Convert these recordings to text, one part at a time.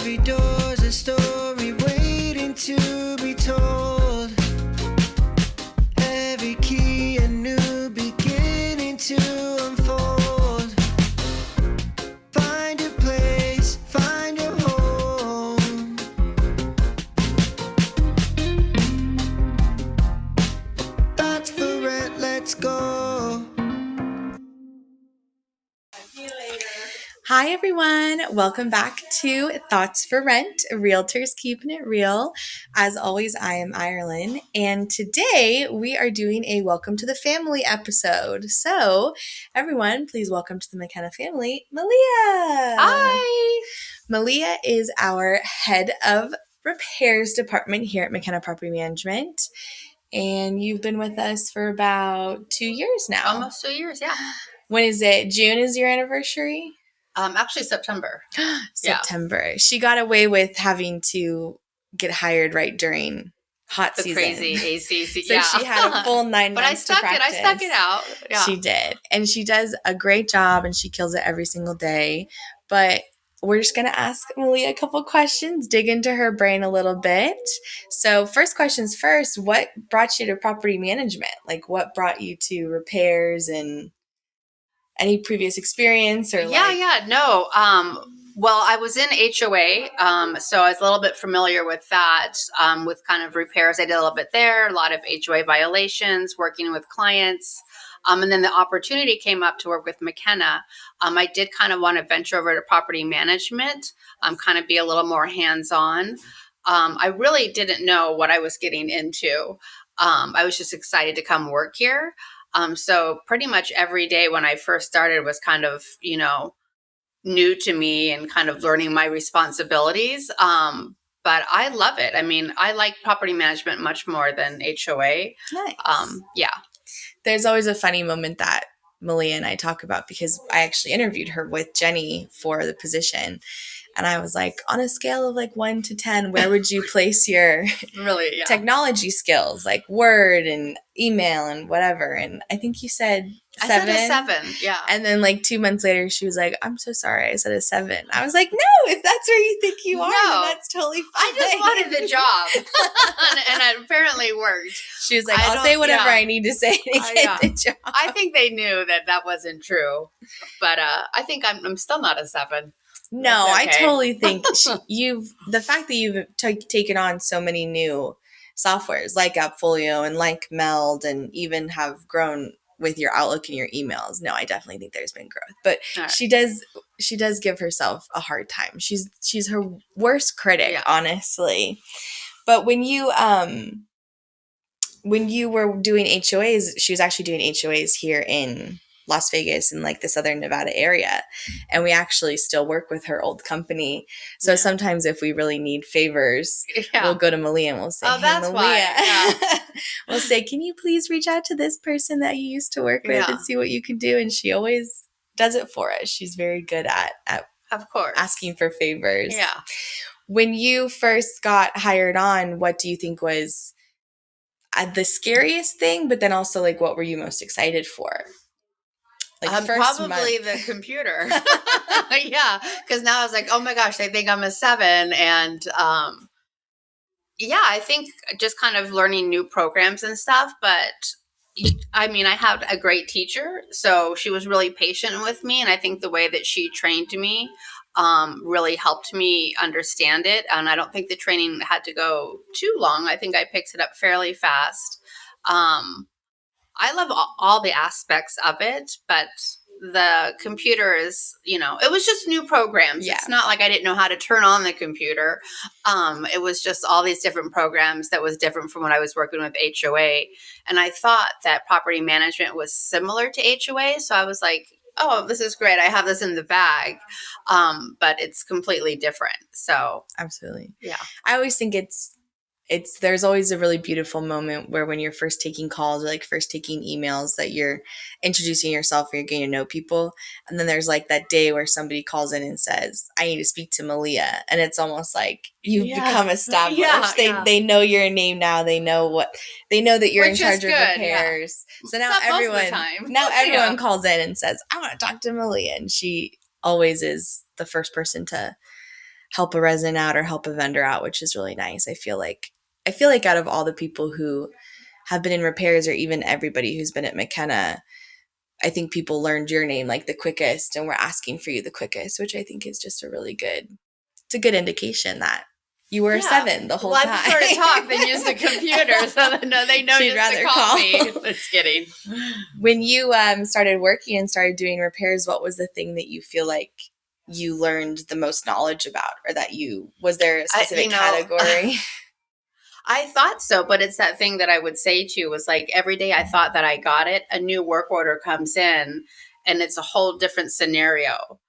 Every door's a story waiting to be told. Every key a new beginning to unfold. Find a place, find a home. Thoughts for rent, let's go. Hi, everyone. Welcome back to Thoughts for Rent, Realtors Keeping It Real. As always, I am Ireland, and today we are doing a Welcome to the Family episode. So, everyone, please welcome to the McKenna family, Melia. Hi. Melia is our head of repairs department here at McKenna Property Management, and you've been with us for about 2 years now. Almost 2 years, yeah. When is it? June is your anniversary? Actually, September. September. Yeah. She got away with having to get hired right during hot season. The crazy AC. So she had a full 9 months to practice. I stuck it out. Yeah. She did. And she does a great job and she kills it every single day. But we're just going to ask Melia a couple questions, dig into her brain a little bit. So first questions first, what brought you to property management? Like what brought you to repairs and any previous experience or No. Well, I was in HOA, so I was a little bit familiar with that, with kind of repairs. I did a little bit there, a lot of HOA violations, working with clients. And then the opportunity came up to work with McKenna. I did kind of want to venture over to property management, kind of be a little more hands-on. I really didn't know what I was getting into. I was just excited to come work here. So pretty much every day when I first started was kind of, new to me and kind of learning my responsibilities. But I love it. I mean, I like property management much more than HOA. Nice. Yeah. There's always a funny moment that Melia and I talk about because I actually interviewed her with Jenni for the position. And I was like, on a scale of like 1 to 10, where would you place your technology skills, like Word and email and whatever? And I think you said 7. I said a 7, yeah. And then like 2 months later, she was like, I'm so sorry, I said a 7. I was like, no, if that's where you think you are, then that's totally fine. I just wanted the job. and it apparently worked. She was like, I'll say whatever I need to say to get the job. I think they knew that wasn't true. But I think I'm still not a 7. No, okay. I totally think the fact that you've taken on so many new softwares like Appfolio and like Meld and even have grown with your Outlook and your emails. No, I definitely think there's been growth, but she does give herself a hard time. She's her worst critic, honestly. But when you were doing HOAs, she was actually doing HOAs here in Las Vegas and like the Southern Nevada area. And we actually still work with her old company. So sometimes if we really need favors, we'll go to Melia and we'll say, hey, that's Melia. Why. Yeah. We'll say, can you please reach out to this person that you used to work with and see what you can do? And she always does it for us. She's very good at of course, asking for favors. Yeah. When you first got hired on, what do you think was the scariest thing? But then also like, what were you most excited for? Probably the computer. Yeah. Because now I was like, oh my gosh, they think I'm a 7. And I think just kind of learning new programs and stuff. But I mean, I had a great teacher. So she was really patient with me. And I think the way that she trained me really helped me understand it. And I don't think the training had to go too long. I think I picked it up fairly fast. I love all the aspects of it, but the computer is, it was just new programs. Yeah. It's not like I didn't know how to turn on the computer. It was just all these different programs that was different from when I was working with HOA. And I thought that property management was similar to HOA. So I was like, oh, this is great. I have this in the bag. But it's completely different. So absolutely. Yeah. I always think there's always a really beautiful moment where when you're first taking calls or like first taking emails that you're introducing yourself and you're getting to know people. And then there's like that day where somebody calls in and says, I need to speak to Melia. And it's almost like you've become established. They know your name now. They know that you're in charge of repairs. Yeah. So now everyone calls in and says, I want to talk to Melia. And she always is the first person to help a resident out or help a vendor out, which is really nice. I feel like out of all the people who have been in repairs, or even everybody who's been at McKenna, I think people learned your name like the quickest and were asking for you the quickest, which I think is just it's a good indication that you were a 7 the whole time. I prefer to talk than use the computer, so they know She'd just rather to call me. call. Just kidding. When you started working and started doing repairs, what was the thing that you feel like you learned the most knowledge about, or that was there a specific category? I thought so, but it's that thing that I would say to you was like every day I thought that I got it, a new work order comes in and it's a whole different scenario.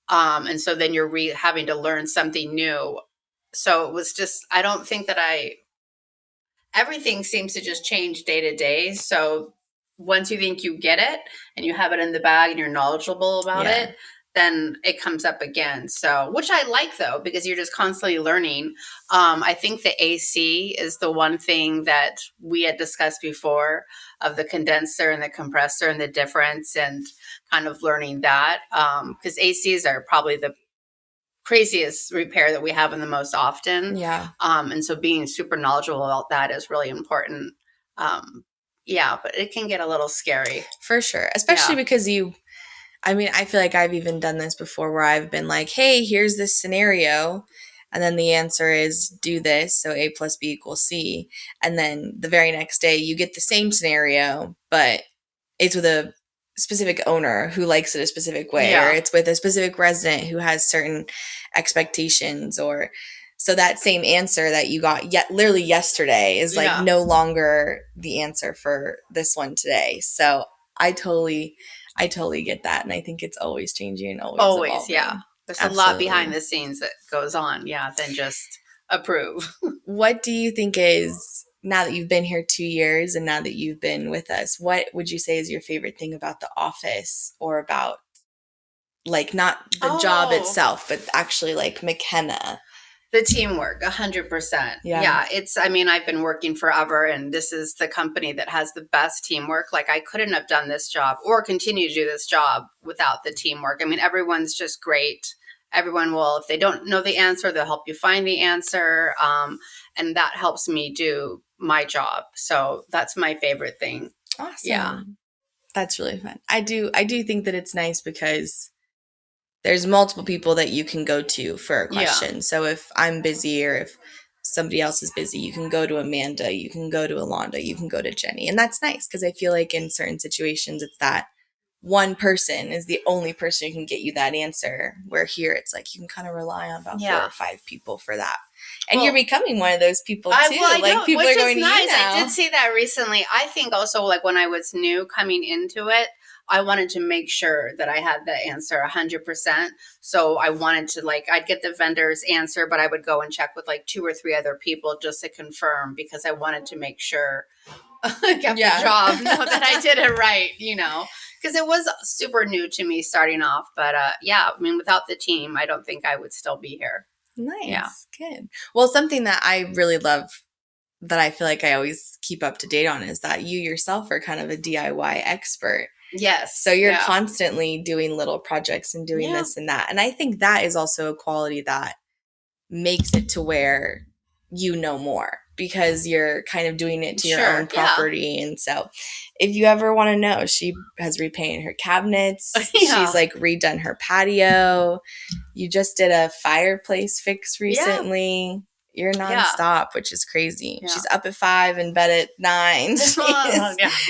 And so then you're having to learn something new. So it was just, I don't think that everything seems to just change day to day. So once you think you get it and you have it in the bag and you're knowledgeable about it, then it comes up again. So, which I like though, because you're just constantly learning. I think the AC is the one thing that we had discussed before, of the condenser and the compressor and the difference, and kind of learning that. Because ACs are probably the craziest repair that we have in the most often. Yeah. And so being super knowledgeable about that is really important. But it can get a little scary. For sure. Especially because I feel like I've even done this before, where I've been like, hey, here's this scenario. And then the answer is do this. So A plus B equals C. And then the very next day you get the same scenario, but it's with a specific owner who likes it a specific way, or it's with a specific resident who has certain expectations, or so that same answer that you got literally yesterday is like no longer the answer for this one today. So I totally get that. And I think it's always changing and always evolving. Yeah. There's a lot behind the scenes that goes on, than just approve. What do you think is, now that you've been here 2 years and now that you've been with us, what would you say is your favorite thing about the office, or about, like, not the job itself, but actually like McKenna? The teamwork, 100%. Yeah. I've been working forever, and this is the company that has the best teamwork. Like, I couldn't have done this job or continue to do this job without the teamwork. Everyone's just great. Everyone will, if they don't know the answer, they'll help you find the answer. And that helps me do my job. So that's my favorite thing. Awesome. Yeah. That's really fun. I do think that it's nice because there's multiple people that you can go to for a question. So if I'm busy, or if somebody else is busy, you can go to Amanda, you can go to Alonda, you can go to Jenny. And that's nice, because I feel like in certain situations, it's that one person is the only person who can get you that answer, where here it's like you can kind of rely on about 4 or 5 people for that. And you're becoming one of those people too. People are going to you now. I did see that recently. I think also, like, when I was new coming into it, I wanted to make sure that I had the answer 100%. So I wanted to, like, I'd get the vendor's answer, but I would go and check with like 2 or 3 other people just to confirm, because I wanted to make sure I got the job, know that I did it right, because it was super new to me starting off. But without the team, I don't think I would still be here. Nice. Yeah. Good. Well, something that I really love, that I feel like I always keep up to date on, is that you yourself are kind of a DIY expert. Yes. So you're constantly doing little projects and doing this and that. And I think that is also a quality that makes it to where you know more, because you're kind of doing it to your own property. And so if you ever want to know, she has repainted her cabinets. She's like redone her patio. You just did a fireplace fix recently. You're nonstop, which is crazy. Yeah. She's up at 5 and bed at 9.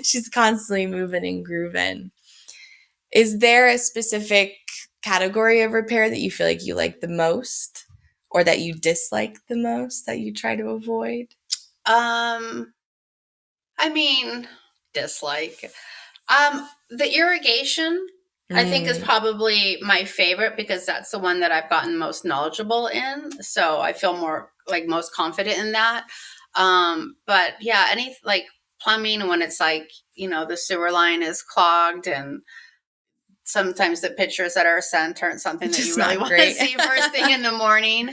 She's constantly moving and grooving. Is there a specific category of repair that you feel like you like the most, or that you dislike the most, that you try to avoid? Dislike. The irrigation, I think, is probably my favorite, because that's the one that I've gotten most knowledgeable in. So I feel more like most confident in that. But any like plumbing, when it's like, the sewer line is clogged, and sometimes the pictures that are sent aren't something that you really want to see first thing in the morning.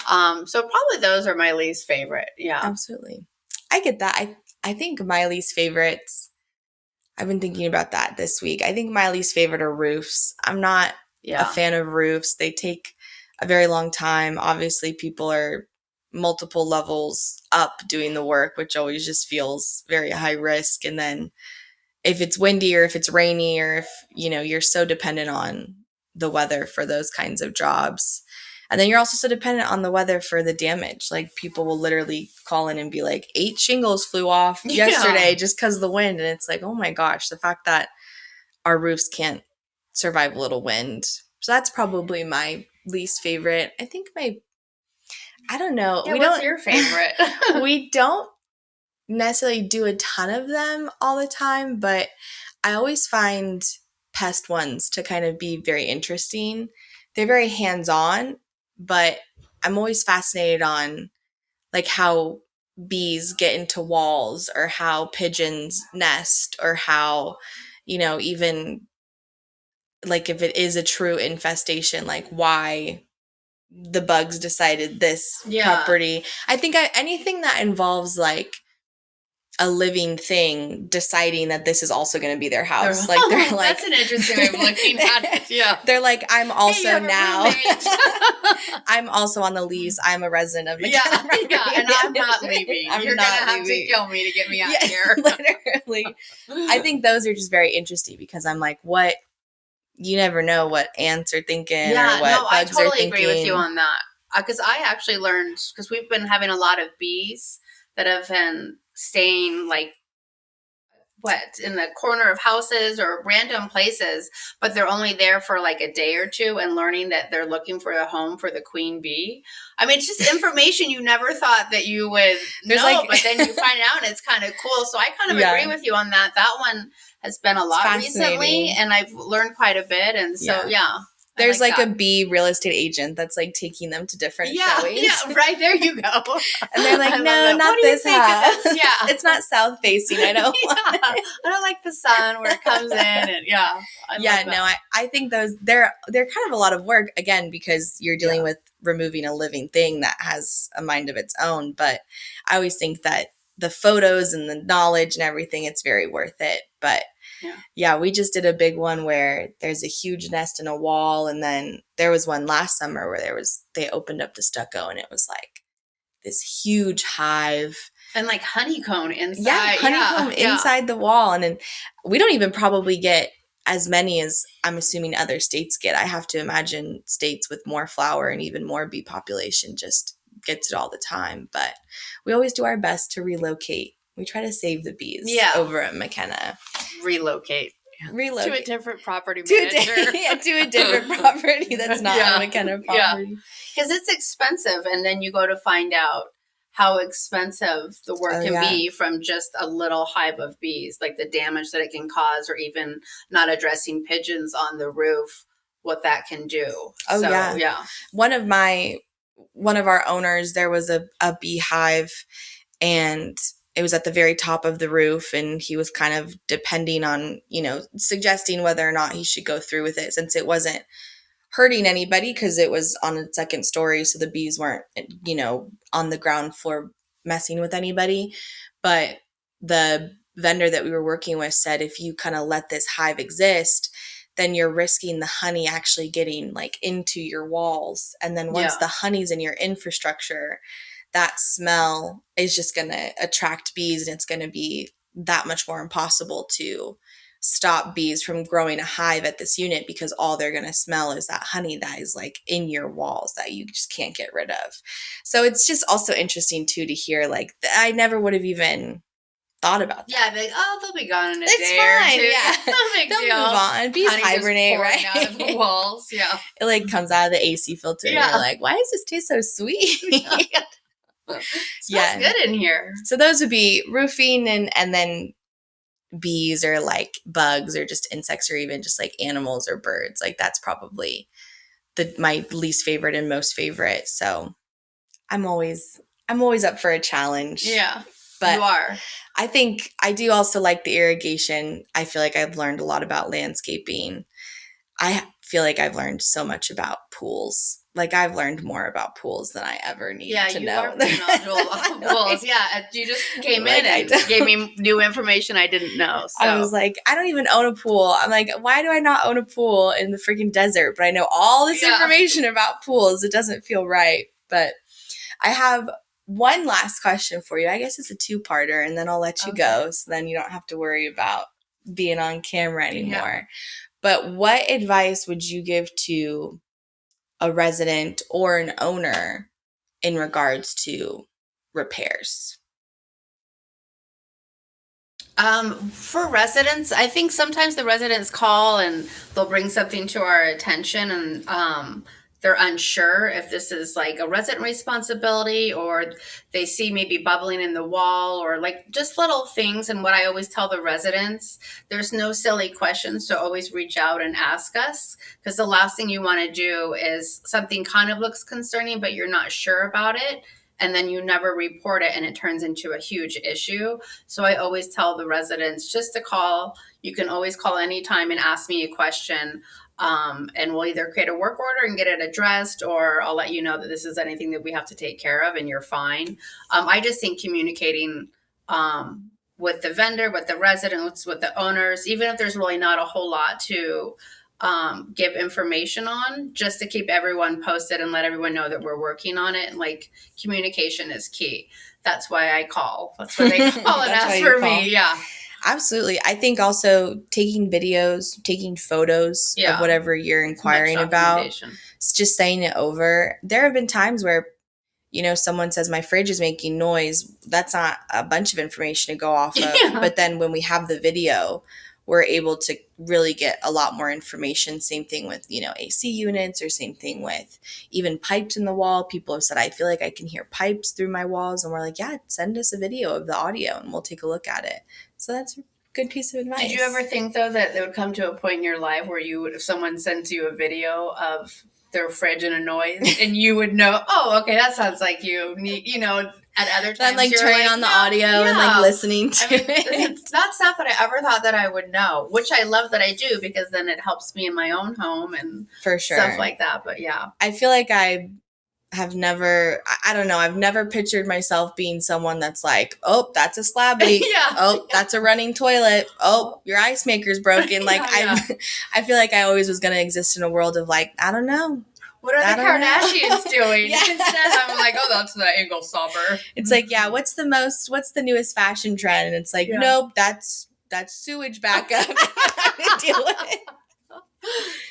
So probably those are my least favorite. Yeah, absolutely. I get that. I think my least favorites, I've been thinking about that this week. I think my least favorite are roofs. I'm not a fan of roofs. They take a very long time. Obviously, people are multiple levels up doing the work, which always just feels very high risk. And then if it's windy or if it's rainy or if, you're so dependent on the weather for those kinds of jobs. And then you're also so dependent on the weather for the damage. Like people will literally call in and be like, 8 shingles flew off yesterday just because of the wind. And it's like, oh my gosh, the fact that our roofs can't survive a little wind. So that's probably my least favorite. I think I don't know. Yeah, what's your favorite? We don't necessarily do a ton of them all the time, but I always find pest ones to kind of be very interesting. They're very hands-on, but I'm always fascinated on like how bees get into walls or how pigeons nest or how, even like if it is a true infestation, like why the bugs decided this property. I think anything that involves like a living thing deciding that this is also going to be their house. Like they're like, that's an interesting way of looking at it. Yeah. They're like, I'm also now, I'm also on the lease. I'm a resident of McKenna. Yeah, and I'm not leaving. You're going to have to kill me to get me out of here. Literally. I think those are just very interesting because I'm like, you never know what ants are thinking or what bugs I totally are thinking. agree with you on that. Because I actually learned, because we've been having a lot of bees that have been staying like in the corner of houses or random places, but they're only there for like a day or two and learning that they're looking for a home for the queen bee. I mean, it's just information you never thought that you would know, but then you find out and it's kind of cool. So I kind of agree with you on that. That one has been a lot recently and I've learned quite a bit. And so, there's like a bee real estate agent that's like taking them to different showings. Yeah, right. There you go. And they're like, no, not this house. Yeah. It's not south facing. I don't want it. I don't like the sun where it comes in. And I think they're kind of a lot of work again, because you're dealing with removing a living thing that has a mind of its own. But I always think that the photos and the knowledge and everything, it's very worth it. But we just did a big one where there's a huge nest in a wall. And then there was one last summer where they opened up the stucco and it was like this huge hive. And like honeycomb inside. Yeah, honeycomb inside the wall. And then we don't even probably get as many as I'm assuming other states get. I have to imagine states with more flower and even more bee population just gets it all the time. But we always do our best to relocate. We try to save the bees over at McKenna. Relocate to a different property manager. To a different property that's not a McKenna property. Because it's expensive, and then you go to find out how expensive the work can be from just a little hive of bees, like the damage that it can cause, or even not addressing pigeons on the roof, what that can do. One of our owners, there was a beehive, and it was at the very top of the roof, and he was kind of depending on, suggesting whether or not he should go through with it, since it wasn't hurting anybody because it was on a second story. So the bees weren't, on the ground floor messing with anybody. But the vendor that we were working with said, if you kind of let this hive exist, then you're risking the honey actually getting like into your walls. And then once the honey's in your infrastructure, that smell is just going to attract bees, and it's going to be that much more impossible to stop bees from growing a hive at this unit, because all they're going to smell is that honey that is like in your walls that you just can't get rid of. So it's just also interesting too to hear, like, I never would have even thought about that. Yeah, like, they'll be gone in a it's day fine, or two. Yeah. No big They'll deal. move on. Bees Honey hibernate, right? Out of the walls. Yeah. It like comes out of the AC filter. And you're like, why does this taste so sweet? Smells good in here. So those would be roofing, and then bees or like bugs or just insects or even just like animals or birds. Like that's probably my least favorite and most favorite. So I'm always up for a challenge. Yeah. But you are. I think I do also like the irrigation. I feel like I've learned a lot about landscaping. I feel like I've learned so much about pools like I've learned more about pools than I ever need to you know. are pretty knowledgeable about pools. Yeah, you just came Like, in and gave me new information I didn't know. So. I was like, I don't even own a pool. I'm like, why do I not own a pool in the freaking desert? But I know all this information about pools. It doesn't feel right. But I have one last question for you. I guess it's a two-parter, and then I'll let you go. So then you don't have to worry about being on camera anymore. But what advice would you give to a resident or an owner in regards to repairs? For residents, I think sometimes the residents call and they'll bring something to our attention, and they're unsure if this is like a resident responsibility, or they see maybe bubbling in the wall, or like just little things. And what I always tell the residents, there's no silly questions, so always reach out and ask us, because the last thing you want to do is something kind of looks concerning, but you're not sure about it, and then you never report it and it turns into a huge issue. So I always tell the residents just to call. You can always call anytime and ask me a question. And we'll either create a work order and get it addressed, or I'll let you know that this is anything that we have to take care of and you're fine. I just think communicating with the vendor, with the residents, with the owners, even if there's really not a whole lot to give information on, just to keep everyone posted and let everyone know that we're working on it. And like, communication is key. That's why I call. That's why they call and ask for me. Yeah. Absolutely. I think also taking videos, taking photos of whatever you're inquiring about, just saying it over. There have been times where, you know, someone says my fridge is making noise. That's not a bunch of information to go off of. But then when we have the video, we're able to really get a lot more information. Same thing with, you know, AC units, or same thing with even pipes in the wall. People have said, I feel like I can hear pipes through my walls. And we're like, yeah, send us a video of the audio and we'll take a look at it. So that's a good piece of advice. Did you ever think, though, that there would come to a point in your life where you would, if someone sent you a video of their fridge and a noise, and you would know, oh, okay, that sounds like you need, you know, at other times then, like, turning on the audio and like listening to it. It's not stuff that I ever thought that I would know, which I love that I do, because then it helps me in my own home and for sure stuff like that. But yeah, I feel like I don't know, I've never pictured myself being someone that's like, oh, that's a slab leak. That's a running toilet. Oh, your ice maker's broken. Like, I feel like I always was going to exist in a world of like, I don't know. What are the Kardashians doing? Instead, I'm like, oh, that's the angle stopper. It's like, yeah, what's the newest fashion trend? And it's like, nope, that's sewage backup. Deal with it.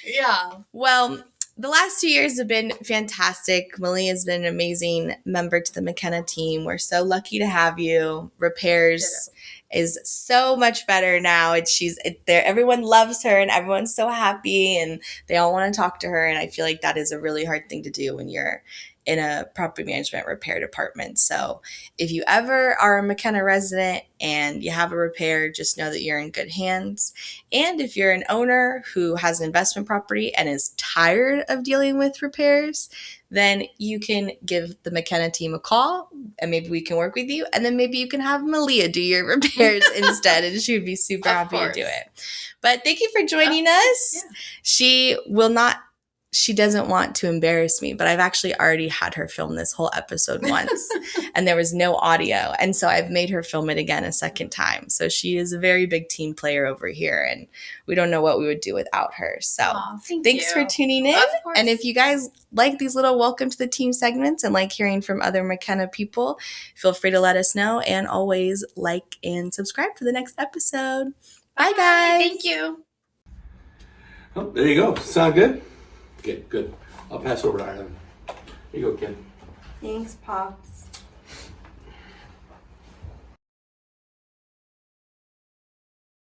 Yeah. Well, the last 2 years have been fantastic. Melia has been an amazing member to the McKenna team. We're so lucky to have you. Repairs is so much better now. She's there. Everyone loves her and everyone's so happy and they all want to talk to her. And I feel like that is a really hard thing to do when you're in a property management repair department. So if you ever are a McKenna resident and you have a repair, just know that you're in good hands. And if you're an owner who has an investment property and is tired of dealing with repairs, then you can give the McKenna team a call and maybe we can work with you. And then maybe you can have Melia do your repairs instead. And she would be super happy to do it. But thank you for joining us. Yeah. She doesn't want to embarrass me, but I've actually already had her film this whole episode once and there was no audio. And so I've made her film it again a second time. So she is a very big team player over here and we don't know what we would do without her. So thanks for tuning in. And if you guys like these little welcome to the team segments and like hearing from other McKenna people, feel free to let us know and always like and subscribe for the next episode. Bye guys. Thank you. Oh, there you go. Sound good? Okay, good. I'll pass over to Ireland. Here you go, Kim. Thanks, Pops.